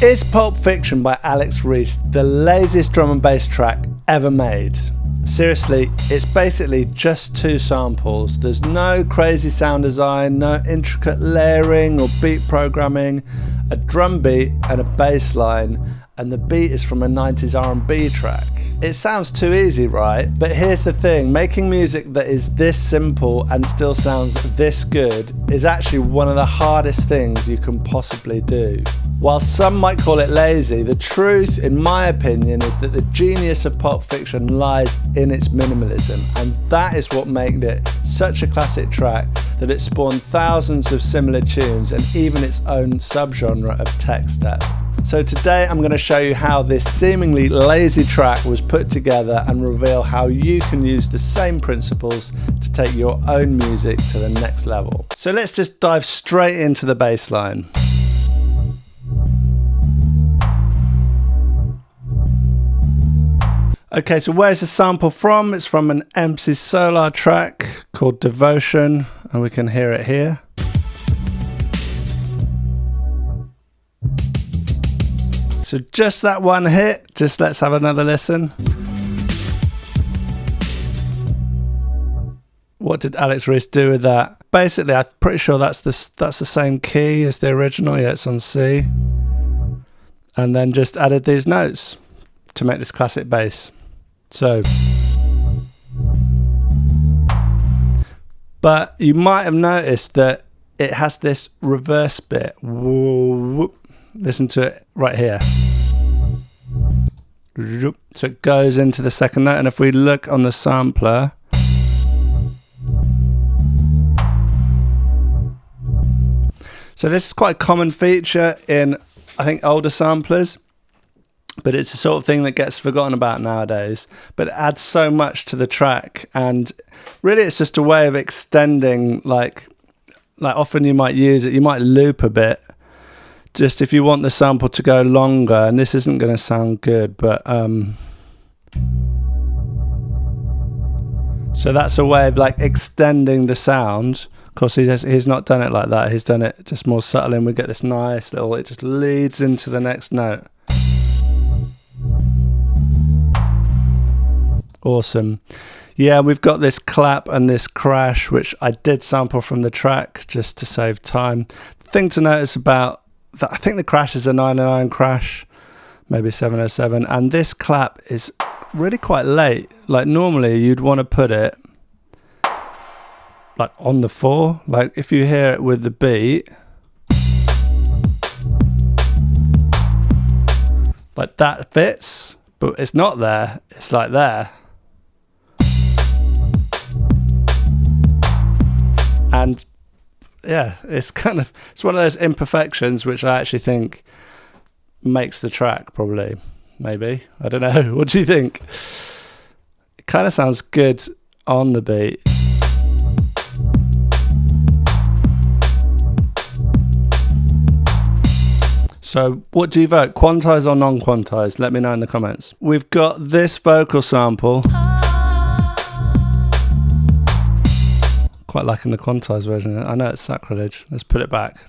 Is Pulp Fiction by Alex Reese the laziest drum and bass track ever made? Seriously, it's basically just two samples. There's no crazy sound design, no intricate layering or beat programming, a drum beat and a bass line, and the beat is from a 90s R&B track. It sounds too easy, right? But here's the thing, making music that is this simple and still sounds this good is actually one of the hardest things you can possibly do. While some might call it lazy, the truth, in my opinion, is that the genius of Pulp Fiction lies in its minimalism, and that is what made it such a classic track that it spawned thousands of similar tunes and even its own subgenre of tech step. So today I'm going to show you how this seemingly lazy track was put together and reveal how you can use the same principles to take your own music to the next level. So let's just dive straight into the bass line. Okay, so where's the sample from? It's from an MC Solar track called Devotion, and we can hear it here. So just that one hit, just let's have another listen. What did Alex Reese do with that? Basically, I'm pretty sure that's the same key as the original. Yeah, it's on C. And then just added these notes to make this classic bass. So, but you might have noticed that it has this reverse bit. Whoop. Listen to it right here. So it goes into the second note, and if we look on the sampler, so this is quite a common feature in, I think, older samplers, but it's the sort of thing that gets forgotten about nowadays, but it adds so much to the track, and really it's just a way of extending, like often you might use it, you might loop a bit, just if you want the sample to go longer, and this isn't going to sound good, but so that's a way of like extending the sound. Of course, he's not done it like that, he's done it just more subtle, and we get this nice little, it just leads into the next note. Awesome. Yeah, we've got this clap and this crash, which I did sample from the track just to save time. The thing to notice about that, I think the crash is a 909 crash, maybe 707, and this clap is really quite late. Like normally you'd want to put it like on the 4, like if you hear it with the beat, like that fits, but it's not there, it's like there. And yeah, it's one of those imperfections which I actually think makes the track, probably, maybe. I don't know. What do you think? It kind of sounds good on the beat. So what do you vote? Quantize or non-quantize? Let me know in the comments. We've got this vocal sample. Quite liking the quantized version. I know it's sacrilege. Let's put it back.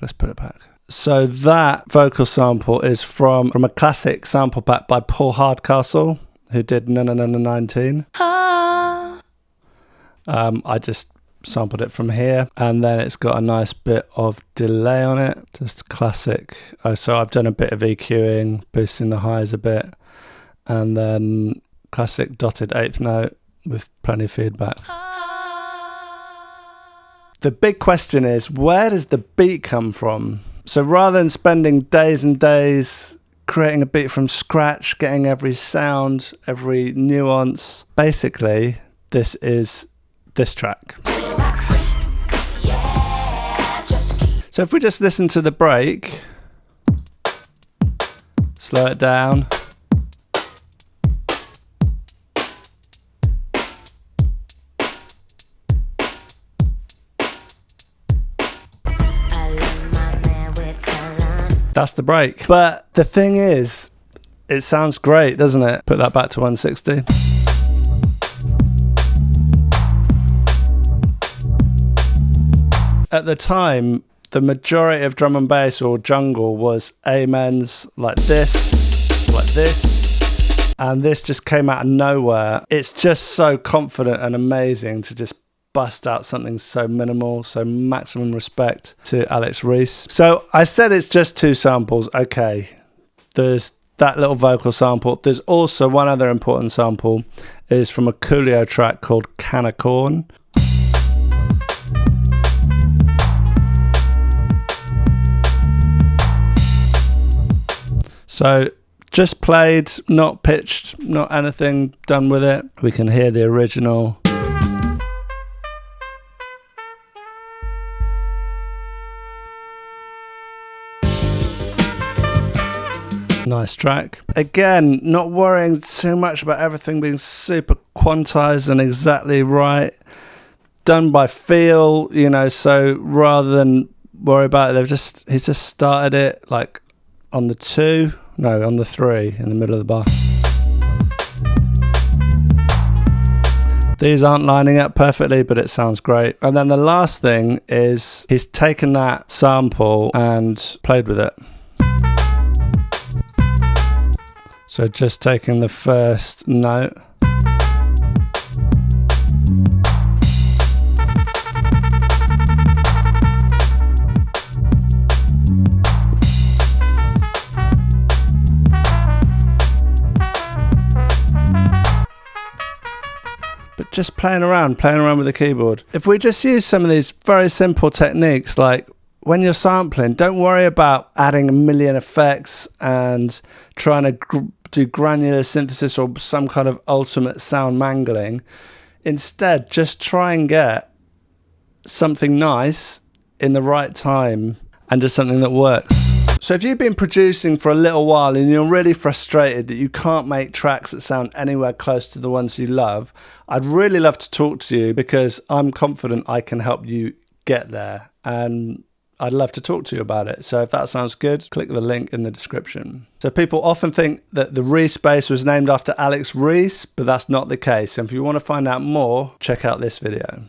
So that vocal sample is from a classic sample pack by Paul Hardcastle, who did No 19. I just sampled it from here, and then it's got a nice bit of delay on it. Just classic. So I've done a bit of EQing, boosting the highs a bit, and then classic dotted 8th note with plenty of feedback. The big question is, where does the beat come from? So rather than spending days and days creating a beat from scratch, getting every sound, every nuance, basically this is this track. So if we just listen to the break, slow it down. That's the break. But the thing is, it sounds great, doesn't it? Put that back to 160. At the time, the majority of drum and bass or jungle was amens like this, and this just came out of nowhere. It's just so confident and amazing to just bust out something so minimal. So maximum respect to Alex Reese. So I said it's just 2 samples. Okay, there's that little vocal sample. There's also one other important sample, is from a Coolio track called Can of Corn. So just played, not pitched, not anything done with it. We can hear the original. Nice track. Again, not worrying too much about everything being super quantized and exactly right. Done by feel, you know, so rather than worry about it, he's just started it like on the 2, no, on the 3 in the middle of the bar. These aren't lining up perfectly, but it sounds great. And then the last thing is he's taken that sample and played with it. So just taking the first note. But just playing around with the keyboard. If we just use some of these very simple techniques, like when you're sampling, don't worry about adding a million effects and trying to do granular synthesis or some kind of ultimate sound mangling. Instead, just try and get something nice in the right time and just something that works. So if you've been producing for a little while and you're really frustrated that you can't make tracks that sound anywhere close to the ones you love, I'd really love to talk to you, because I'm confident I can help you get there. And I'd love to talk to you about it. So if that sounds good, click the link in the description. So people often think that the Reese bass was named after Alex Reese, but that's not the case. And if you want to find out more, check out this video.